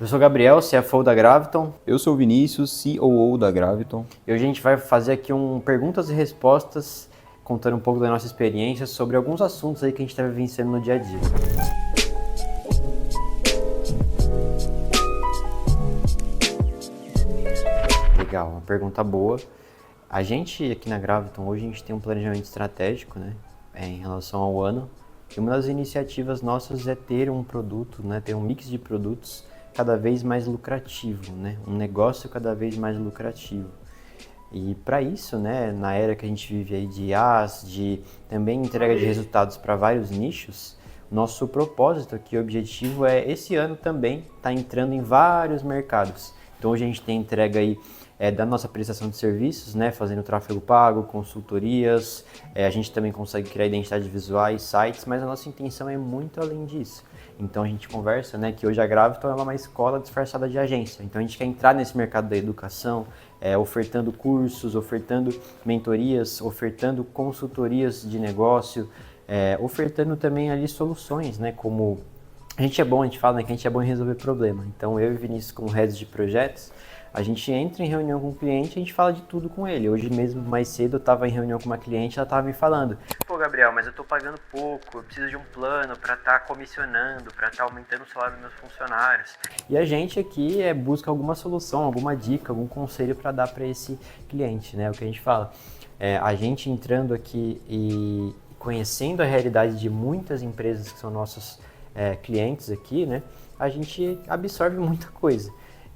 Eu sou o Gabriel, CFO da Graviton. Eu sou o Vinícius, COO da Graviton. E hoje a gente vai fazer aqui perguntas e respostas, contando um pouco da nossa experiência sobre alguns assuntos aí que a gente está vivenciando no dia a dia. Legal, uma pergunta boa. A gente aqui na Graviton, hoje a gente tem um planejamento estratégico, né, em relação ao ano. E uma das iniciativas nossas é ter um produto, né, ter um mix de produtos cada vez mais lucrativo, né, um negócio cada vez mais lucrativo. E para isso, né, na era que a gente vive aí de IaaS, de também entrega de resultados para vários nichos, nosso propósito aqui, o objetivo é esse ano também estar entrando em vários mercados. Então hoje a gente tem entrega aí da nossa prestação de serviços, né, fazendo tráfego pago, consultorias, a gente também consegue criar identidades visuais, sites, mas a nossa intenção é muito além disso. Então a gente conversa, né, que hoje a Graviton é uma escola disfarçada de agência. Então a gente quer entrar nesse mercado da educação, ofertando cursos, ofertando mentorias, ofertando consultorias de negócio, ofertando também ali soluções, né, como a gente é bom, a gente fala, né, que a gente é bom em resolver problema. Então eu e Vinícius, como heads de projetos, a gente entra em reunião com o cliente e a gente fala de tudo com ele. Hoje mesmo, mais cedo, eu estava em reunião com uma cliente, ela estava me falando: pô, Gabriel, mas eu estou pagando pouco, eu preciso de um plano para estar comissionando, para estar aumentando o salário dos meus funcionários. E a gente aqui busca alguma solução, alguma dica, algum conselho para dar para esse cliente, né? O que a gente fala. A gente entrando aqui e conhecendo a realidade de muitas empresas que são nossos clientes aqui, né? A gente absorve muita coisa.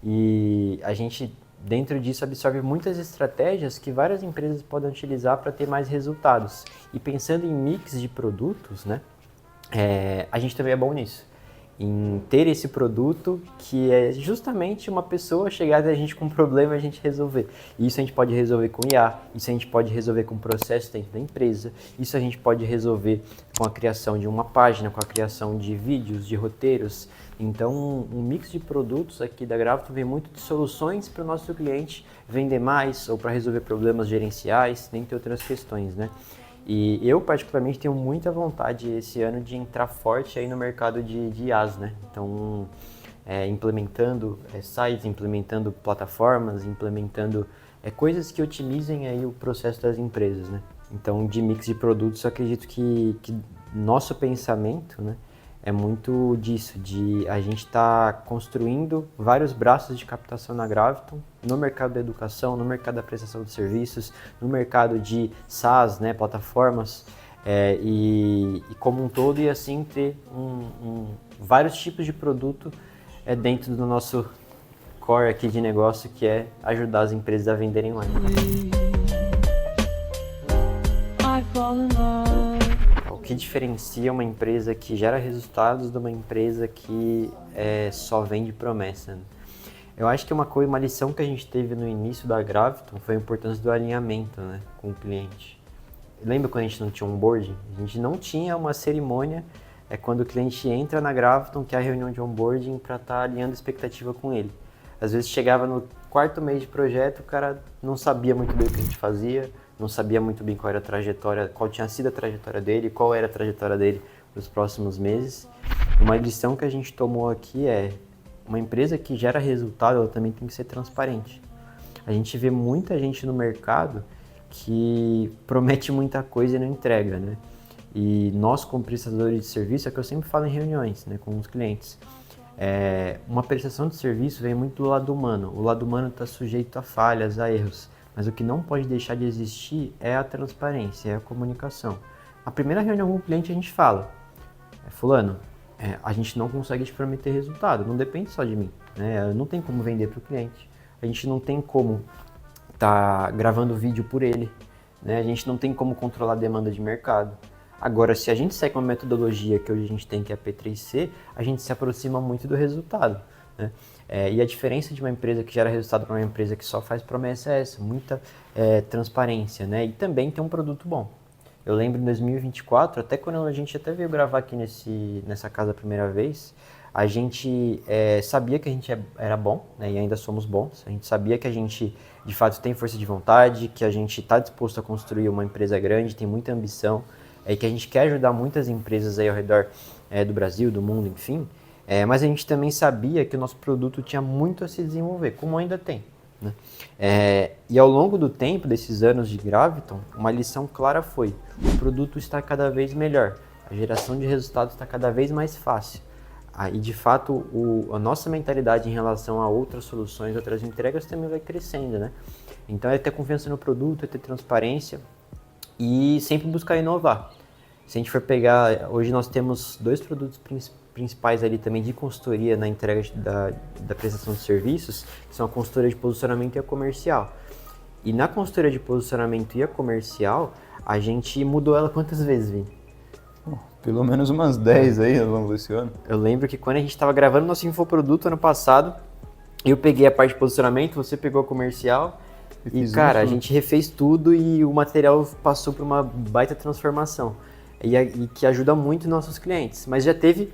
E a gente, dentro disso, absorve muitas estratégias que várias empresas podem utilizar para ter mais resultados. E pensando em mix de produtos, né, a gente também é bom nisso. Em ter esse produto que é justamente uma pessoa chegar até a gente com um problema e a gente resolver. E isso a gente pode resolver com IA, isso a gente pode resolver com processo dentro da empresa, isso a gente pode resolver com a criação de uma página, com a criação de vídeos, de roteiros. Então, um mix de produtos aqui da Graviton vem muito de soluções para o nosso cliente vender mais ou para resolver problemas gerenciais, dentre outras questões, né? E eu, particularmente, tenho muita vontade esse ano de entrar forte aí no mercado de IaaS, né? Então, implementando sites, implementando plataformas, implementando coisas que otimizem aí o processo das empresas, né? Então, de mix de produtos, eu acredito que nosso pensamento, né, é muito disso, de a gente estar construindo vários braços de captação na Graviton, no mercado da educação, no mercado da prestação de serviços, no mercado de SaaS, né, plataformas, e como um todo, e assim ter vários tipos de produto dentro do nosso core aqui de negócio, que é ajudar as empresas a venderem mais. O que diferencia uma empresa que gera resultados de uma empresa que só vende promessa, né? Eu acho que uma lição que a gente teve no início da Graviton foi a importância do alinhamento, né, com o cliente. Lembra quando a gente não tinha onboarding? A gente não tinha uma cerimônia quando o cliente entra na Graviton, que é a reunião de onboarding, para estar alinhando expectativa com ele. Às vezes chegava no quarto mês de projeto, o cara não sabia muito bem o que a gente fazia, não sabia muito bem qual era a trajetória, qual tinha sido a trajetória dele, qual era a trajetória dele para os próximos meses. Uma lição que a gente tomou aqui uma empresa que gera resultado, ela também tem que ser transparente. A gente vê muita gente no mercado que promete muita coisa e não entrega, né? E nós, como prestadores de serviço, é que eu sempre falo em reuniões, né, com os clientes. Uma prestação de serviço vem muito do lado humano. O lado humano está sujeito a falhas, a erros. Mas o que não pode deixar de existir é a transparência, é a comunicação. Na primeira reunião com o cliente a gente fala: fulano, a gente não consegue te prometer resultado, não depende só de mim, né? Não tem como vender para o cliente, a gente não tem como estar gravando vídeo por ele, né? A gente não tem como controlar a demanda de mercado. Agora, se a gente segue uma metodologia que hoje a gente tem, que é a P3C, a gente se aproxima muito do resultado, né? E a diferença de uma empresa que gera resultado para uma empresa que só faz promessa é essa, muita transparência, né? E também tem um produto bom. Eu lembro em 2024, até quando a gente até veio gravar aqui nessa casa a primeira vez, a gente sabia que a gente era bom, né? E ainda somos bons. A gente sabia que a gente, de fato, tem força de vontade, que a gente está disposto a construir uma empresa grande, tem muita ambição, e que a gente quer ajudar muitas empresas aí ao redor do Brasil, do mundo, enfim. Mas a gente também sabia que o nosso produto tinha muito a se desenvolver, como ainda tem, né? E ao longo do tempo, desses anos de Graviton, uma lição clara foi: o produto está cada vez melhor, a geração de resultados está cada vez mais fácil. E de fato, a nossa mentalidade em relação a outras soluções, outras entregas também vai crescendo, né? Então é ter confiança no produto, é ter transparência e sempre buscar inovar. Se a gente for pegar, hoje nós temos 2 produtos principais ali também de consultoria na entrega da prestação de serviços, que são a consultoria de posicionamento e a comercial. E na consultoria de posicionamento e a comercial, a gente mudou ela quantas vezes, Vini? Pelo menos umas 10 aí ao longo desse ano. Eu lembro que quando a gente estava gravando nosso infoproduto ano passado, eu peguei a parte de posicionamento, você pegou a comercial e cara, a gente refez tudo e o material passou por uma baita transformação e que ajuda muito nossos clientes. Mas já teve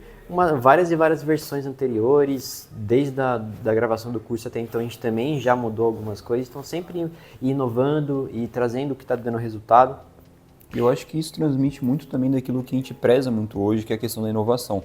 várias e várias versões anteriores, desde a gravação do curso até então a gente também já mudou algumas coisas, então sempre inovando e trazendo o que está dando resultado. Eu acho que isso transmite muito também daquilo que a gente preza muito hoje, que é a questão da inovação.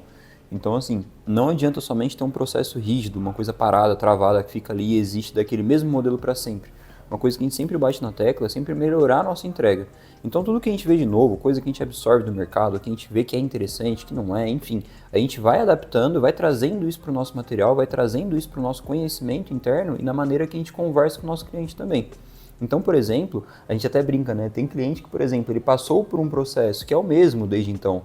Então, assim, não adianta somente ter um processo rígido, uma coisa parada, travada, que fica ali e existe daquele mesmo modelo para sempre. Uma coisa que a gente sempre bate na tecla é sempre melhorar a nossa entrega. Então, tudo que a gente vê de novo, coisa que a gente absorve do mercado, que a gente vê que é interessante, que não é, enfim, a gente vai adaptando, vai trazendo isso para o nosso material, vai trazendo isso para o nosso conhecimento interno e na maneira que a gente conversa com o nosso cliente também. Então, por exemplo, a gente até brinca, né? Tem cliente que, por exemplo, ele passou por um processo que é o mesmo desde então,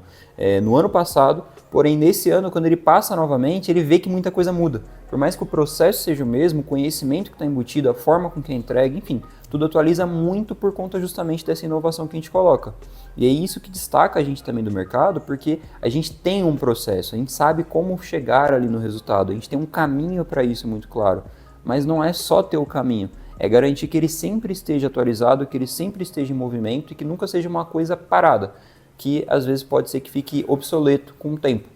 no ano passado, porém nesse ano, quando ele passa novamente, ele vê que muita coisa muda. Por mais que o processo seja o mesmo, o conhecimento que está embutido, a forma com que é entregue, enfim, tudo atualiza muito por conta justamente dessa inovação que a gente coloca. E é isso que destaca a gente também do mercado, porque a gente tem um processo, a gente sabe como chegar ali no resultado, a gente tem um caminho para isso muito claro. Mas não é só ter o caminho, é garantir que ele sempre esteja atualizado, que ele sempre esteja em movimento e que nunca seja uma coisa parada, que às vezes pode ser que fique obsoleto com o tempo.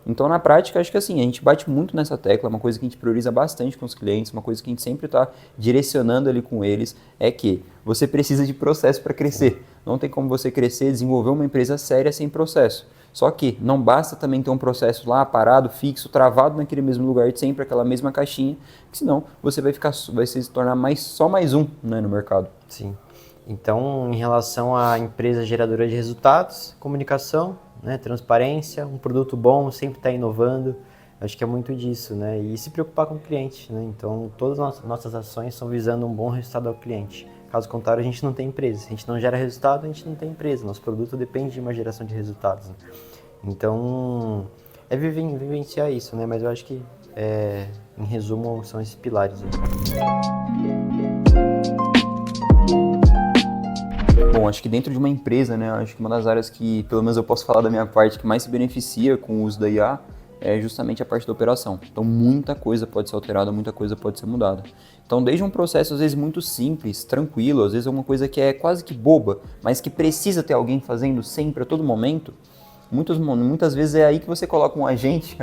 Então, na prática, acho que assim, a gente bate muito nessa tecla, uma coisa que a gente prioriza bastante com os clientes, uma coisa que a gente sempre está direcionando ali com eles, é que você precisa de processo para crescer. Não tem como você crescer, desenvolver uma empresa séria sem processo. Só que não basta também ter um processo lá parado, fixo, travado naquele mesmo lugar de sempre, aquela mesma caixinha, que senão você vai se tornar só mais um, né, no mercado. Sim. Então, em relação à empresa geradora de resultados, comunicação, né, transparência, um produto bom, sempre está inovando, acho que é muito disso, né? E se preocupar com o cliente, né? Então, todas as nossas ações são visando um bom resultado ao cliente. Caso contrário, a gente não tem empresa. Se a gente não gera resultado, a gente não tem empresa. Nosso produto depende de uma geração de resultados, né? Então, é vivenciar isso, né? Mas eu acho que, em resumo, são esses pilares, né? Bom, acho que dentro de uma empresa, né, acho que uma das áreas que, pelo menos eu posso falar da minha parte, que mais se beneficia com o uso da IA é justamente a parte da operação. Então, muita coisa pode ser alterada, muita coisa pode ser mudada. Então, desde um processo, às vezes, muito simples, tranquilo, às vezes é uma coisa que é quase que boba, mas que precisa ter alguém fazendo sempre, a todo momento, muitas vezes é aí que você coloca um agente,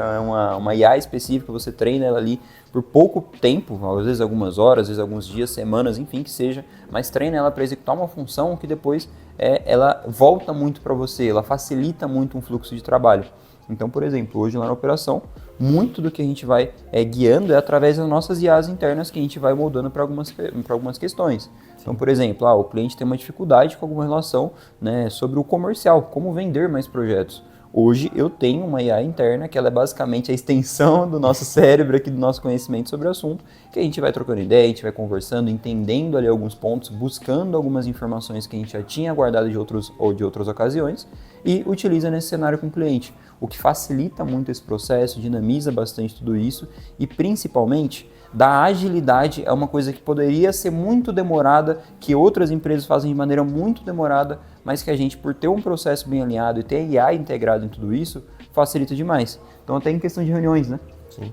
uma IA específica, você treina ela ali por pouco tempo, às vezes algumas horas, às vezes alguns dias, semanas, enfim, que seja, mas treina ela para executar uma função que depois ela volta muito para você, ela facilita muito um fluxo de trabalho. Então, por exemplo, hoje lá na operação, muito do que a gente vai guiando é através das nossas IAs internas que a gente vai moldando para algumas questões. Então, por exemplo, o cliente tem uma dificuldade com alguma relação, né, sobre o comercial, como vender mais projetos. Hoje eu tenho uma IA interna que ela é basicamente a extensão do nosso cérebro aqui, do nosso conhecimento sobre o assunto, que a gente vai trocando ideia, a gente vai conversando, entendendo ali alguns pontos, buscando algumas informações que a gente já tinha guardado de outras ocasiões e utiliza nesse cenário com o cliente, o que facilita muito esse processo, dinamiza bastante tudo isso e principalmente da agilidade. É uma coisa que poderia ser muito demorada, que outras empresas fazem de maneira muito demorada, mas que a gente, por ter um processo bem alinhado e ter IA integrado em tudo isso, facilita demais. Então até em questão de reuniões, né? Sim.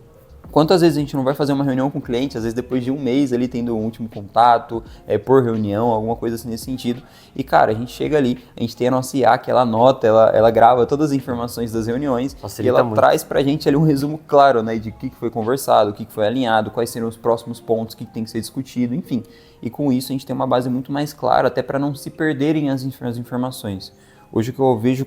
Quantas vezes a gente não vai fazer uma reunião com o cliente, às vezes depois de um mês ali tendo o último contato, por reunião, alguma coisa assim nesse sentido. E cara, a gente chega ali, a gente tem a nossa IA que ela anota, ela grava todas as informações das reuniões Facilita e ela muito. traz pra gente ali um resumo claro, né, de o que foi conversado, o que foi alinhado, quais serão os próximos pontos, o que tem que ser discutido, enfim. E com isso a gente tem uma base muito mais clara, até para não se perderem as informações. Hoje o que eu vejo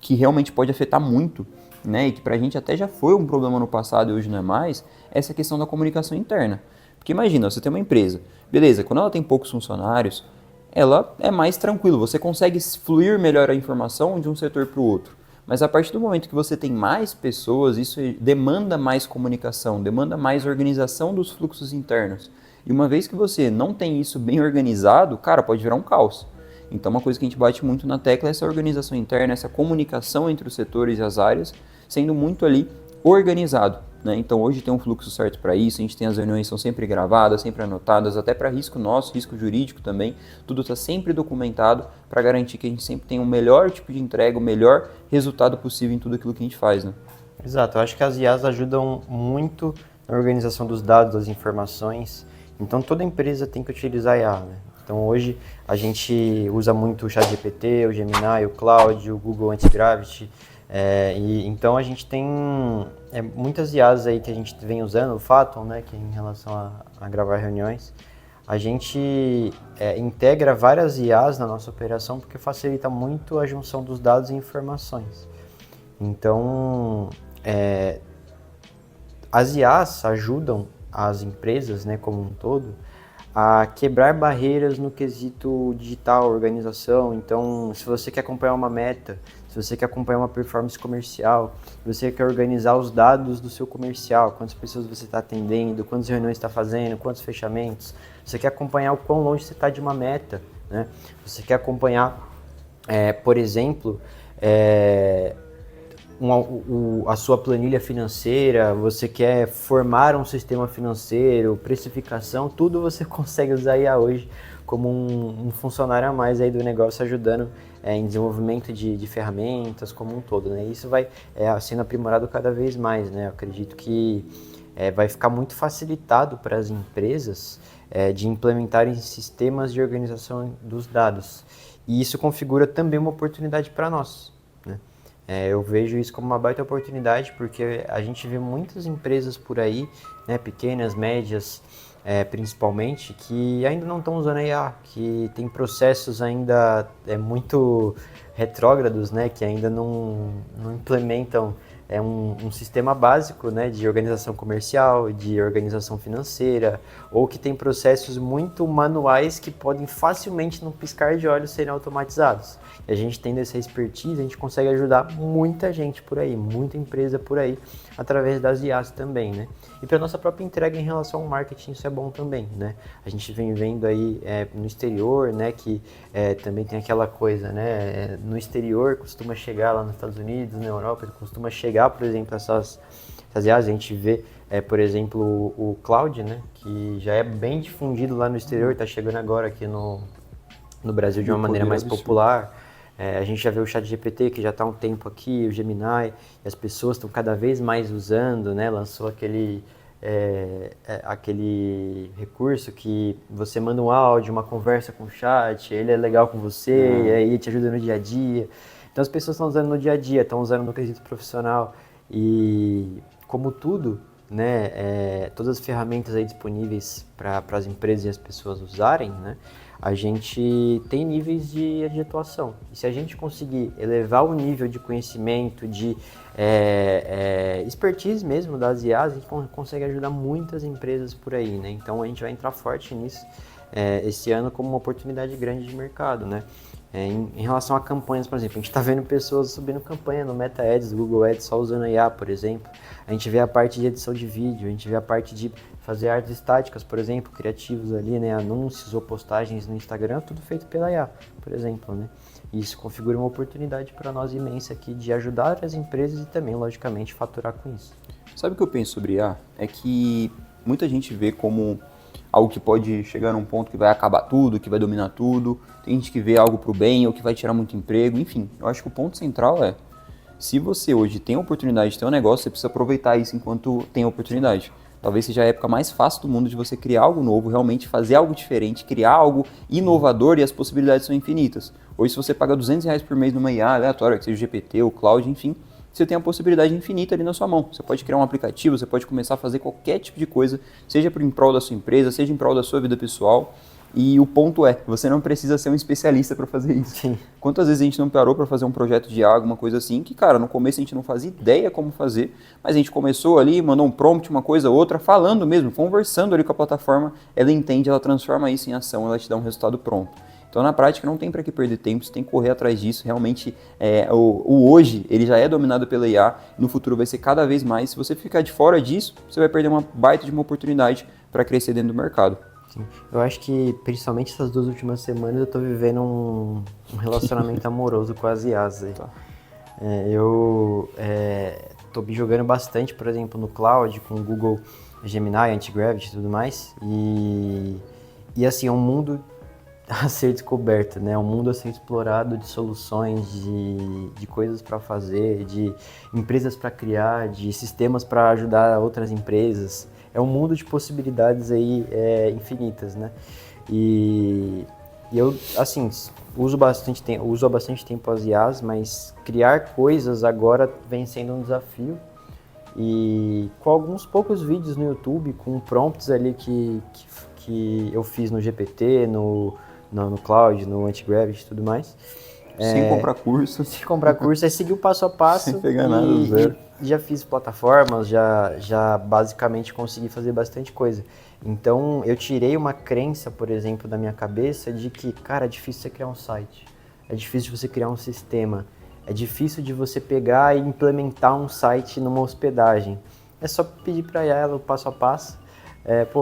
que realmente pode afetar muito né, e que pra gente até já foi um problema no passado e hoje não é mais, é essa questão da comunicação interna. Porque imagina, você tem uma empresa, beleza, quando ela tem poucos funcionários, ela é mais tranquilo, você consegue fluir melhor a informação de um setor para o outro. Mas a partir do momento que você tem mais pessoas, isso demanda mais comunicação, demanda mais organização dos fluxos internos. E uma vez que você não tem isso bem organizado, cara, pode virar um caos. Então uma coisa que a gente bate muito na tecla é essa organização interna, essa comunicação entre os setores e as áreas, sendo muito ali organizado, né? Então hoje tem um fluxo certo para isso, a gente tem as reuniões são sempre gravadas, sempre anotadas, até para risco nosso, risco jurídico também, tudo está sempre documentado para garantir que a gente sempre tem o melhor tipo de entrega, o melhor resultado possível em tudo aquilo que a gente faz, né? Exato, eu acho que as IAs ajudam muito na organização dos dados, das informações, então toda empresa tem que utilizar a IA, né? Então hoje a gente usa muito o ChatGPT, o Gemini, o Claude, o Google Antigravity, então a gente tem muitas IAs aí que a gente vem usando, o Phaeton, né, que é em relação a gravar reuniões. A gente integra várias IAs na nossa operação porque facilita muito a junção dos dados e informações. Então, as IAs ajudam as empresas, né, como um todo, a quebrar barreiras no quesito digital, organização. Então, se você quer acompanhar uma meta, se você quer acompanhar uma performance comercial, se você quer organizar os dados do seu comercial, quantas pessoas você está atendendo, quantas reuniões está fazendo, quantos fechamentos, você quer acompanhar o quão longe você está de uma meta, né? Você quer acompanhar, por exemplo, a sua planilha financeira, você quer formar um sistema financeiro, precificação, tudo você consegue usar a IA hoje como um funcionário a mais aí do negócio, ajudando em desenvolvimento de ferramentas como um todo, né? Isso vai sendo aprimorado cada vez mais, né? Eu acredito que vai ficar muito facilitado para as empresas de implementarem sistemas de organização dos dados. E isso configura também uma oportunidade para nós, né? Eu vejo isso como uma baita oportunidade porque a gente vê muitas empresas por aí, né, pequenas, médias, principalmente, que ainda não estão usando a IA, que tem processos ainda muito retrógrados, né, que ainda não implementam um sistema básico, né, de organização comercial, de organização financeira, ou que tem processos muito manuais que podem facilmente, num piscar de olhos, serem automatizados. E a gente tendo essa expertise, a gente consegue ajudar muita gente por aí, muita empresa por aí, através das IAs também, né? E para nossa própria entrega em relação ao marketing, isso é bom também, né? A gente vem vendo aí no exterior, né, que também tem aquela coisa, né? No exterior costuma chegar lá nos Estados Unidos, na Europa, costuma chegar, por exemplo, essas IAs, a gente vê, por exemplo, o Cloud, né, que já é bem difundido lá no exterior, está chegando agora aqui no Brasil de uma maneira mais popular. A gente já vê o ChatGPT, que já está há um tempo aqui, o Gemini, e as pessoas estão cada vez mais usando, né? Lançou aquele recurso que você manda um áudio, uma conversa com o chat, ele é legal com você, e aí te ajuda no dia a dia. Então as pessoas estão usando no dia a dia, estão usando no quesito profissional, e como tudo, né, todas as ferramentas aí disponíveis para as empresas e as pessoas usarem, né, a gente tem níveis de atuação. E se a gente conseguir elevar o nível de conhecimento, de expertise mesmo das IAs, a gente consegue ajudar muitas empresas por aí, né? Então a gente vai entrar forte nisso esse ano como uma oportunidade grande de mercado, né? Em relação a campanhas, por exemplo, a gente está vendo pessoas subindo campanha no Meta Ads, Google Ads, só usando a IA, por exemplo. A gente vê a parte de edição de vídeo, a gente vê a parte de fazer artes estáticas, por exemplo, criativos ali, né, anúncios ou postagens no Instagram, tudo feito pela IA, por exemplo, né. E isso configura uma oportunidade para nós imensa aqui de ajudar as empresas e também, logicamente, faturar com isso. Sabe o que eu penso sobre IA? É que muita gente vê como algo que pode chegar num ponto que vai acabar tudo, que vai dominar tudo. Tem gente que vê algo para o bem ou que vai tirar muito emprego. Enfim, eu acho que o ponto central é, se você hoje tem a oportunidade de ter um negócio, você precisa aproveitar isso enquanto tem a oportunidade. Talvez seja a época mais fácil do mundo de você criar algo novo, realmente fazer algo diferente, criar algo inovador, e as possibilidades são infinitas. Hoje, se você paga R$200 por mês numa IA aleatória, que seja o GPT, o Cloud, enfim, você tem a possibilidade infinita ali na sua mão. Você pode criar um aplicativo, você pode começar a fazer qualquer tipo de coisa, seja em prol da sua empresa, seja em prol da sua vida pessoal. E o ponto é, você não precisa ser um especialista para fazer isso. Sim. Quantas vezes a gente não parou para fazer um projeto de IA, alguma coisa assim, que, cara, no começo a gente não fazia ideia como fazer, mas a gente começou ali, mandou um prompt, uma coisa, outra, falando mesmo, conversando ali com a plataforma, ela entende, ela transforma isso em ação, ela te dá um resultado pronto. Então, na prática, não tem para que perder tempo, você tem que correr atrás disso. Realmente, o hoje, ele já é dominado pela IA, no futuro vai ser cada vez mais. Se você ficar de fora disso, você vai perder uma baita de uma oportunidade para crescer dentro do mercado. Sim. Eu acho que, principalmente essas 2 últimas semanas, eu tô vivendo um relacionamento amoroso com as IAs aí. Tá. Eu tô me jogando bastante, por exemplo, no cloud, com o Google Gemini, Antigravity e tudo mais. E assim, é um mundo a ser descoberto, né? Um mundo a ser explorado de soluções, de coisas para fazer, de empresas para criar, de sistemas para ajudar outras empresas. É um mundo de possibilidades aí infinitas, né? E eu, assim, uso há bastante tempo as IAs, mas criar coisas agora vem sendo um desafio. E com alguns poucos vídeos no YouTube, com prompts ali que eu fiz no GPT, no Cloud, no Antigravity e tudo mais. Sem comprar curso. Sem comprar curso, é seguir o passo a passo. Sem pegar nada do zero. E já fiz plataformas, já basicamente consegui fazer bastante coisa. Então, eu tirei uma crença, por exemplo, da minha cabeça de que, cara, é difícil você criar um site. É difícil de você criar um sistema. É difícil de você pegar e implementar um site numa hospedagem. É só pedir para ela o passo a passo.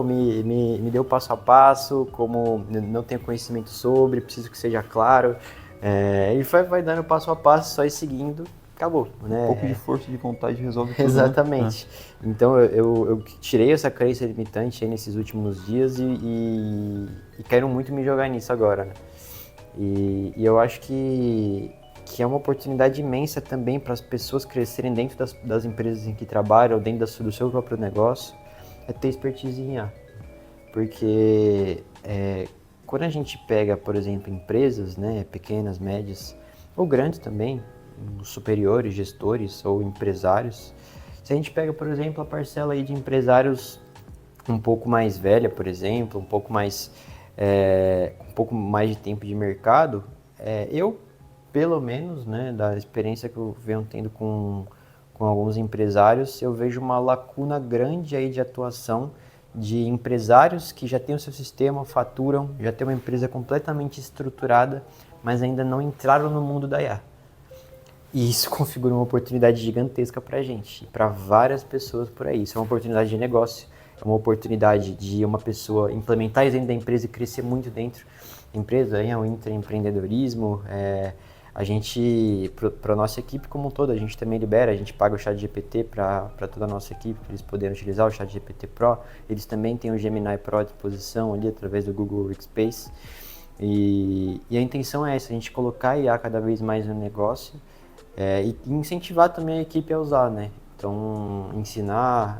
Me deu o passo a passo, como não tenho conhecimento sobre, preciso que seja claro. E vai dando passo a passo, só ir seguindo, acabou. Né? Um pouco de força de vontade resolve tudo. Exatamente. Né? Então eu tirei essa crença limitante aí nesses últimos dias e quero muito me jogar nisso agora. Né? E eu acho que é uma oportunidade imensa também para as pessoas crescerem dentro das empresas em que trabalham, dentro do seu próprio negócio, é ter expertise em IA. Porque quando a gente pega, por exemplo, empresas, né, pequenas, médias, ou grandes também, superiores, gestores ou empresários, se a gente pega, por exemplo, a parcela aí de empresários um pouco mais velha, por exemplo, um pouco mais de tempo de mercado, eu, pelo menos, né, da experiência que eu venho tendo com alguns empresários, eu vejo uma lacuna grande aí de atuação de empresários que já têm o seu sistema, faturam, já têm uma empresa completamente estruturada, mas ainda não entraram no mundo da IA. E isso configura uma oportunidade gigantesca para a gente, e para várias pessoas por aí. Isso é uma oportunidade de negócio, é uma oportunidade de uma pessoa implementar isso dentro da empresa e crescer muito dentro da empresa, é um intraempreendedorismo. A gente, para a nossa equipe como um todo, a gente também libera, a gente paga o ChatGPT para toda a nossa equipe, para eles poderem utilizar o ChatGPT Pro. Eles também têm o Gemini Pro à disposição ali através do Google Workspace. E a intenção é essa, a gente colocar a IA cada vez mais no negócio e incentivar também a equipe a usar, né? Então, ensinar,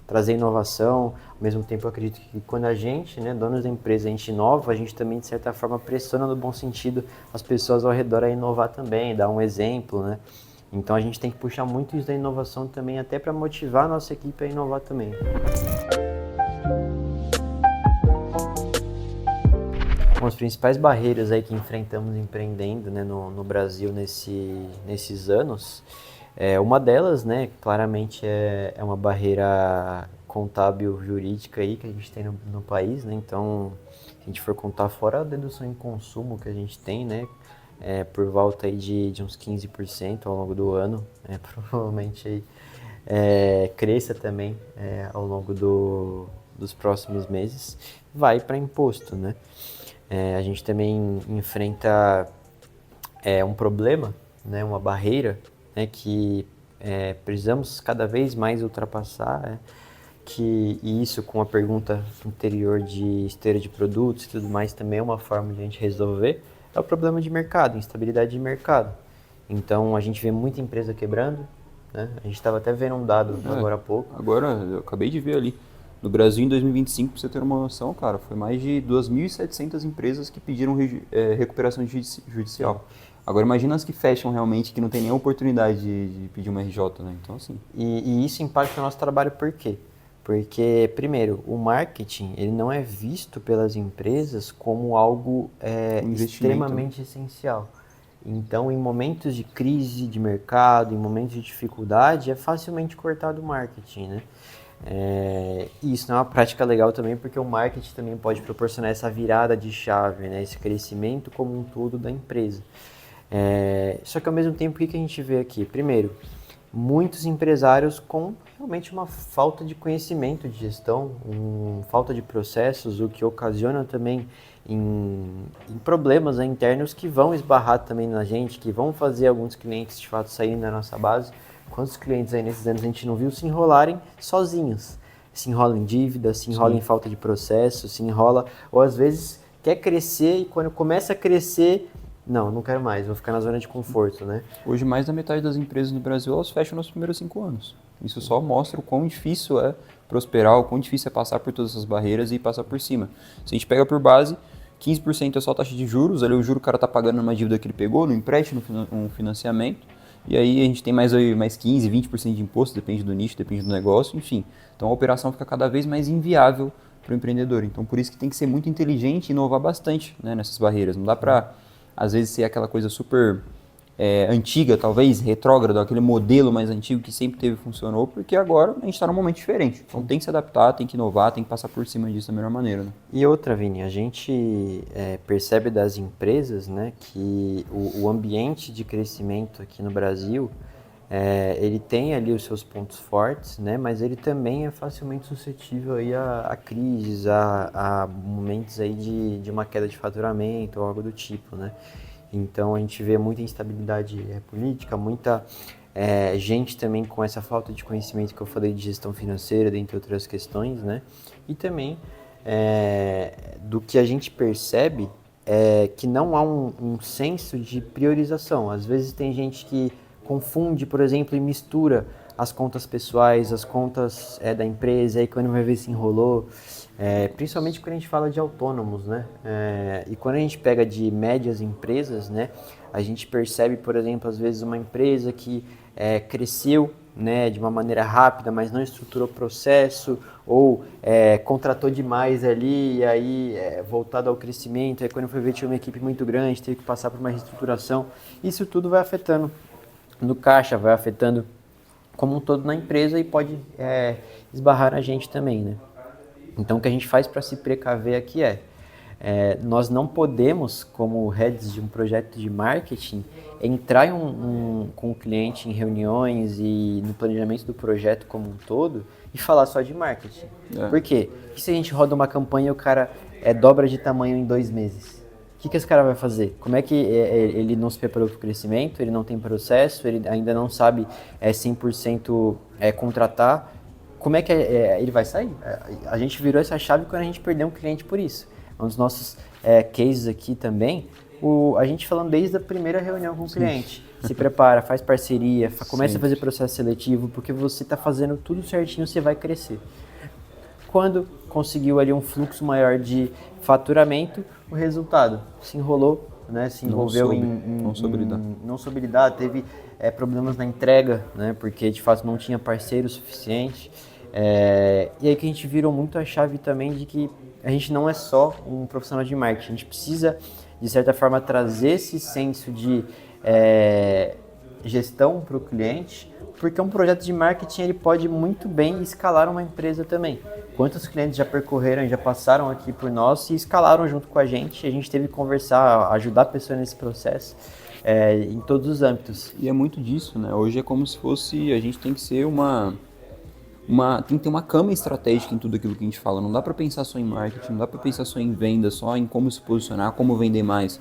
trazer inovação. Ao mesmo tempo, eu acredito que quando a gente, né, donos da empresa, a gente inova, a gente também, de certa forma, pressiona no bom sentido as pessoas ao redor a inovar também, dar um exemplo, né? Então, a gente tem que puxar muito isso da inovação também, até para motivar a nossa equipe a inovar também. Bom, as principais barreiras aí que enfrentamos empreendendo, né, no Brasil nesses anos, uma delas, né, claramente é uma barreira contábil jurídica aí que a gente tem no país, né? Então, se a gente for contar fora a dedução em consumo que a gente tem, né, por volta aí de uns 15% ao longo do ano, provavelmente aí, cresça também ao longo dos próximos meses, vai para imposto, né? A gente também enfrenta um problema, né, uma barreira, né, que precisamos cada vez mais ultrapassar, e isso com a pergunta anterior de esteira de produtos e tudo mais também é uma forma de a gente resolver, é o problema de mercado, instabilidade de mercado. Então a gente vê muita empresa quebrando, né? A gente estava até vendo um dado agora há pouco. Agora, eu acabei de ver ali. No Brasil, em 2025, para você ter uma noção, cara, foi mais de 2.700 empresas que pediram recuperação judicial. Agora, imagina as que fecham realmente, que não tem nenhuma oportunidade de pedir uma RJ, né? Então, assim... E isso impacta o nosso trabalho por quê? Porque, primeiro, o marketing ele não é visto pelas empresas como algo Um investimento, né? extremamente essencial. Então, em momentos de crise de mercado, em momentos de dificuldade, é facilmente cortado o marketing, né? E isso não é uma prática legal também, porque o marketing também pode proporcionar essa virada de chave, né? Esse crescimento como um todo da empresa. Só que ao mesmo tempo, o que a gente vê aqui? Primeiro, muitos empresários com realmente uma falta de conhecimento de gestão, falta de processos, o que ocasiona também em problemas, né, internos que vão esbarrar também na gente, que vão fazer alguns clientes de fato saírem da nossa base. Quantos clientes aí nesses anos a gente não viu se enrolarem sozinhos? Se enrola em dívida, se enrola em falta de processo, se enrola, ou às vezes quer crescer e quando começa a crescer, não quero mais, vou ficar na zona de conforto, né? Hoje, mais da metade das empresas no Brasil, elas fecham nos primeiros 5 anos. Isso só mostra o quão difícil é prosperar, o quão difícil é passar por todas essas barreiras e passar por cima. Se a gente pega por base, 15% é só taxa de juros, ali o juro o cara está pagando numa dívida que ele pegou, no empréstimo, no financiamento, e aí a gente tem mais 15, 20% de imposto, depende do nicho, depende do negócio, enfim. Então a operação fica cada vez mais inviável para o empreendedor. Então por isso que tem que ser muito inteligente e inovar bastante, né, nessas barreiras. Não dá para, às vezes, ser aquela coisa super antiga, talvez, retrógrado, aquele modelo mais antigo que sempre teve e funcionou, porque agora a gente está num momento diferente. Então tem que se adaptar, tem que inovar, tem que passar por cima disso da melhor maneira. Né? E outra, Vini, a gente percebe das empresas, né, que o ambiente de crescimento aqui no Brasil, ele tem ali os seus pontos fortes, né, mas ele também é facilmente suscetível aí a crises, a momentos aí de uma queda de faturamento ou algo do tipo, né. Então a gente vê muita instabilidade política, muita gente também com essa falta de conhecimento que eu falei de gestão financeira, dentre outras questões, né? E também do que a gente percebe é que não há um senso de priorização. Às vezes tem gente que confunde, por exemplo, e mistura as contas pessoais, as contas da empresa, aí quando vai ver se enrolou. Principalmente quando a gente fala de autônomos, né? E quando a gente pega de médias empresas, né? A gente percebe, por exemplo, às vezes uma empresa que cresceu, né, de uma maneira rápida, mas não estruturou processo ou contratou demais ali e aí voltado ao crescimento, aí quando foi ver tinha uma equipe muito grande, teve que passar por uma reestruturação. Isso tudo vai afetando no caixa, vai afetando como um todo na empresa e pode esbarrar na gente também, né? Então, o que a gente faz para se precaver aqui nós não podemos, como heads de um projeto de marketing, entrar com o cliente em reuniões e no planejamento do projeto como um todo e falar só de marketing. Por quê? Porque se a gente roda uma campanha e o cara dobra de tamanho em 2 meses? O que esse cara vai fazer? Como é que ele não se preparou para o crescimento, ele não tem processo, ele ainda não sabe 100% contratar? Como é que ele vai sair? A gente virou essa chave quando a gente perdeu um cliente por isso. Um dos nossos cases aqui também, a gente falando desde a primeira reunião com o cliente. Se prepara, faz parceria, começa a fazer processo seletivo, porque você está fazendo tudo certinho, você vai crescer. Quando conseguiu ali um fluxo maior de faturamento, o resultado se enrolou, né? Se envolveu não soube lidar, teve problemas na entrega, né? Porque de fato não tinha parceiro suficiente. E aí que a gente virou muito a chave também de que a gente não é só um profissional de marketing, a gente precisa, de certa forma, trazer esse senso de gestão para o cliente, porque um projeto de marketing ele pode muito bem escalar uma empresa também. Quantos clientes já percorreram, já passaram aqui por nós e escalaram junto com a gente teve que conversar, ajudar a pessoa nesse processo em todos os âmbitos. E é muito disso, né? Hoje é como se fosse, a gente tem que ser tem que ter uma cama estratégica em tudo aquilo que a gente fala. Não dá para pensar só em marketing, não dá para pensar só em venda, só em como se posicionar, como vender mais.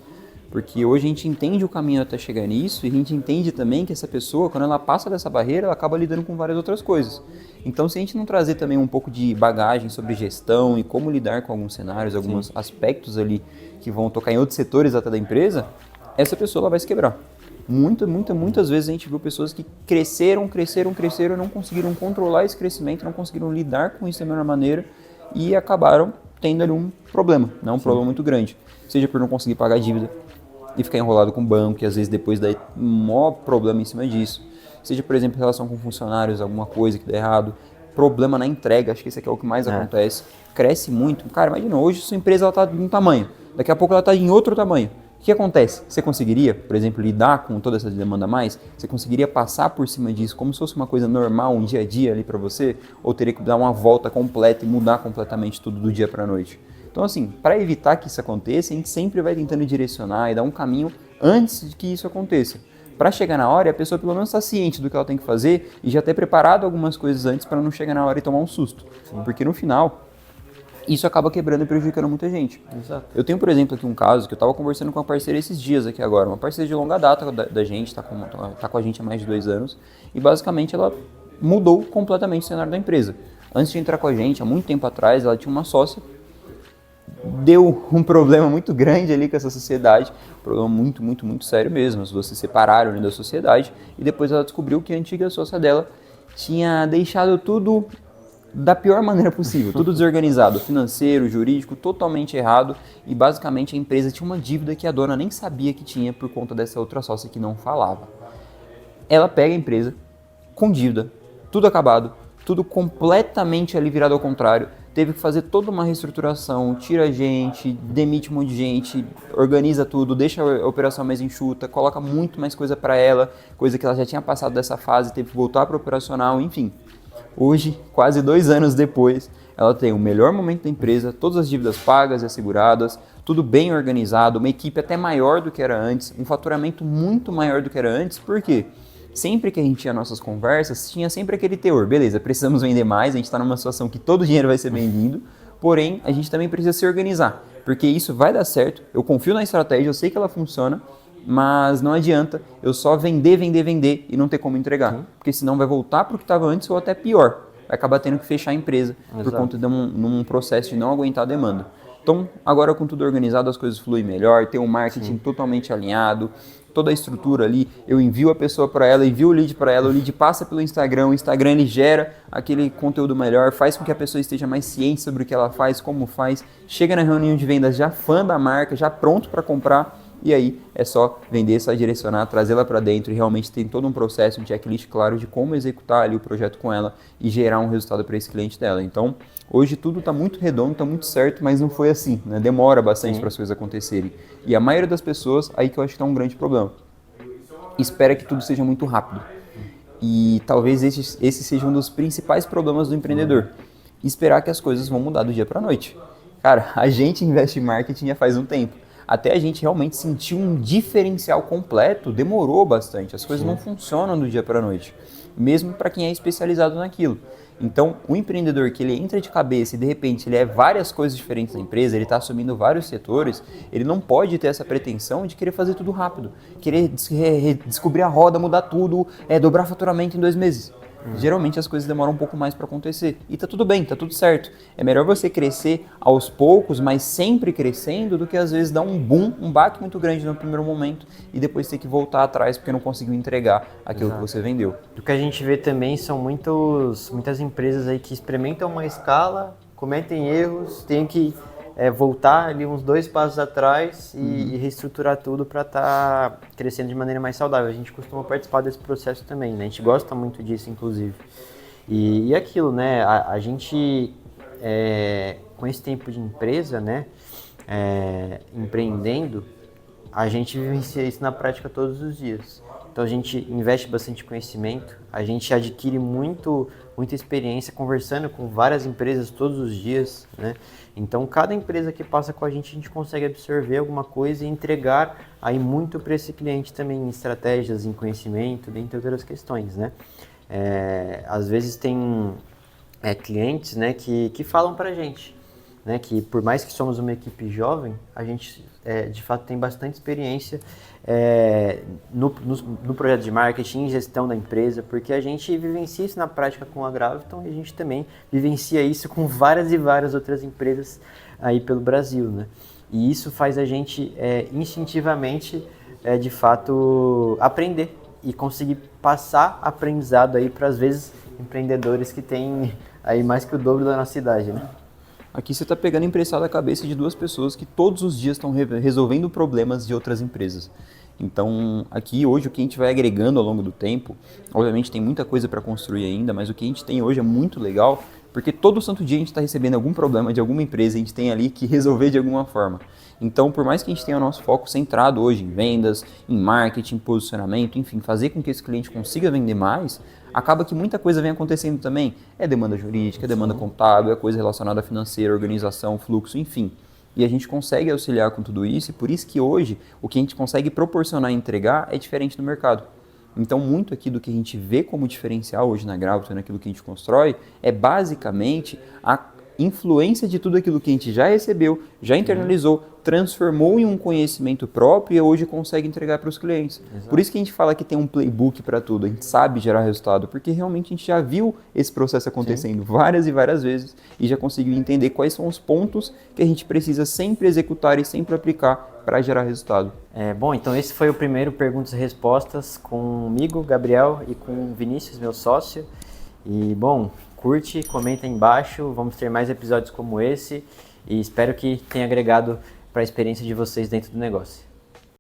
Porque hoje a gente entende o caminho até chegar nisso e a gente entende também que essa pessoa, quando ela passa dessa barreira, ela acaba lidando com várias outras coisas. Então, se a gente não trazer também um pouco de bagagem sobre gestão e como lidar com alguns cenários, alguns aspectos ali que vão tocar em outros setores até da empresa, essa pessoa ela vai se quebrar. Muitas vezes a gente viu pessoas que cresceram e não conseguiram controlar esse crescimento, não conseguiram lidar com isso da melhor maneira e acabaram tendo ali um problema, um problema muito grande. Seja por não conseguir pagar a dívida e ficar enrolado com o banco e às vezes depois dá um maior problema em cima disso. Seja, por exemplo, em relação com funcionários, alguma coisa que dá errado, problema na entrega, acho que esse aqui é o que mais acontece, cresce muito. Cara, imagina, hoje sua empresa está de um tamanho, daqui a pouco ela está em outro tamanho. O que acontece? Você conseguiria, por exemplo, lidar com toda essa demanda a mais? Você conseguiria passar por cima disso como se fosse uma coisa normal, um dia a dia ali para você? Ou teria que dar uma volta completa e mudar completamente tudo do dia para a noite? Então, assim, para evitar que isso aconteça, a gente sempre vai tentando direcionar e dar um caminho antes de que isso aconteça. Para chegar na hora, a pessoa pelo menos está ciente do que ela tem que fazer e já ter preparado algumas coisas antes para não chegar na hora e tomar um susto. Sim. Porque no final, isso acaba quebrando e prejudicando muita gente. Exato. Eu tenho, por exemplo, aqui um caso que eu estava conversando com uma parceira esses dias aqui agora, uma parceira de longa data da gente, está com a gente há mais de 2 anos, e basicamente ela mudou completamente o cenário da empresa. Antes de entrar com a gente, há muito tempo atrás, ela tinha uma sócia, deu um problema muito grande ali com essa sociedade, um problema muito, muito, muito sério mesmo, as duas se separaram ali da sociedade, e depois ela descobriu que a antiga sócia dela tinha deixado tudo da pior maneira possível, tudo desorganizado, financeiro, jurídico, totalmente errado, e basicamente a empresa tinha uma dívida que a dona nem sabia que tinha por conta dessa outra sócia que não falava. Ela pega a empresa com dívida, tudo acabado, tudo completamente ali virado ao contrário, teve que fazer toda uma reestruturação, tira gente, demite um monte de gente, organiza tudo, deixa a operação mais enxuta, coloca muito mais coisa para ela, coisa que ela já tinha passado dessa fase, teve que voltar para o operacional, enfim. Hoje, quase 2 anos depois, ela tem o melhor momento da empresa, todas as dívidas pagas e asseguradas, tudo bem organizado, uma equipe até maior do que era antes, um faturamento muito maior do que era antes, por quê? Sempre que a gente tinha nossas conversas, tinha sempre aquele teor, beleza, precisamos vender mais, a gente está numa situação que todo o dinheiro vai ser bem-vindo, porém, a gente também precisa se organizar, porque isso vai dar certo, eu confio na estratégia, eu sei que ela funciona, mas não adianta eu só vender e não ter como entregar. Sim. Porque senão vai voltar para o que estava antes ou até pior. Vai acabar tendo que fechar a empresa. Exato. Por conta de um processo de não aguentar a demanda. Então, agora com tudo organizado, as coisas fluem melhor, tem um marketing totalmente alinhado, toda a estrutura ali, eu envio a pessoa para ela, envio o lead para ela, o lead passa pelo Instagram, o Instagram ele gera aquele conteúdo melhor, faz com que a pessoa esteja mais ciente sobre o que ela faz, como faz, chega na reunião de vendas já fã da marca, já pronto para comprar. E aí é só vender, só direcionar, trazê-la para dentro e realmente tem todo um processo, um checklist claro de como executar ali o projeto com ela e gerar um resultado para esse cliente dela. Então, hoje tudo está muito redondo, está muito certo, mas não foi assim, né? Demora bastante para as coisas acontecerem. E a maioria das pessoas, aí que eu acho que está um grande problema, espera que tudo seja muito rápido. E talvez esse seja um dos principais problemas do empreendedor. Esperar que as coisas vão mudar do dia para a noite. Cara, a gente investe em marketing já faz um tempo. Até a gente realmente sentir um diferencial completo, demorou bastante. As coisas não funcionam do dia para a noite, mesmo para quem é especializado naquilo. Então, o empreendedor que ele entra de cabeça e de repente ele é várias coisas diferentes na empresa, ele está assumindo vários setores, ele não pode ter essa pretensão de querer fazer tudo rápido, querer descobrir a roda, mudar tudo, dobrar faturamento em 2 meses. Geralmente as coisas demoram um pouco mais para acontecer. E tá tudo bem, tá tudo certo. É melhor você crescer aos poucos, mas sempre crescendo, do que às vezes dar um boom, um baque muito grande no primeiro momento e depois ter que voltar atrás porque não conseguiu entregar aquilo que você vendeu. O que a gente vê também são muitas empresas aí que experimentam uma escala, cometem erros, tem que voltar ali uns 2 passos atrás e reestruturar tudo para estar crescendo de maneira mais saudável. A gente costuma participar desse processo também, né? A gente gosta muito disso, inclusive. E aquilo, né? A gente, com esse tempo de empresa, né? Empreendendo, a gente vivencia isso na prática todos os dias. Então a gente investe bastante conhecimento, a gente adquire muita experiência conversando com várias empresas todos os dias, né? Então cada empresa que passa com a gente consegue absorver alguma coisa e entregar aí muito para esse cliente também em estratégias, em conhecimento, dentre outras questões, né? Às vezes tem clientes, né, que falam para a gente, né, que por mais que somos uma equipe jovem, a gente de fato tem bastante experiência no projeto de marketing, gestão da empresa, porque a gente vivencia isso na prática com a Graviton e a gente também vivencia isso com várias e várias outras empresas aí pelo Brasil, né? E isso faz a gente instintivamente, de fato, aprender e conseguir passar aprendizado aí para, às vezes, empreendedores que têm aí mais que o dobro da nossa idade, né? Aqui você está pegando emprestado a cabeça de duas pessoas que todos os dias estão resolvendo problemas de outras empresas. Então, aqui hoje o que a gente vai agregando ao longo do tempo, obviamente tem muita coisa para construir ainda, mas o que a gente tem hoje é muito legal, porque todo santo dia a gente está recebendo algum problema de alguma empresa, a gente tem ali que resolver de alguma forma. Então, por mais que a gente tenha o nosso foco centrado hoje em vendas, em marketing, posicionamento, enfim, fazer com que esse cliente consiga vender mais, acaba que muita coisa vem acontecendo também. É demanda jurídica, é demanda contábil, é coisa relacionada a financeira, organização, fluxo, enfim. E a gente consegue auxiliar com tudo isso, e por isso que hoje o que a gente consegue proporcionar e entregar é diferente do mercado. Então, muito aqui do que a gente vê como diferencial hoje na Gravity, naquilo que a gente constrói, é basicamente a influência de tudo aquilo que a gente já recebeu, já internalizou, transformou em um conhecimento próprio e hoje consegue entregar para os clientes. Exato. Por isso que a gente fala que tem um playbook para tudo, a gente sabe gerar resultado, porque realmente a gente já viu esse processo acontecendo várias e várias vezes e já conseguiu entender quais são os pontos que a gente precisa sempre executar e sempre aplicar para gerar resultado. Bom, então esse foi o primeiro Perguntas e Respostas comigo, Gabriel, e com o Vinícius, meu sócio. E, bom, curte, comenta aí embaixo, vamos ter mais episódios como esse e espero que tenha agregado para a experiência de vocês dentro do negócio.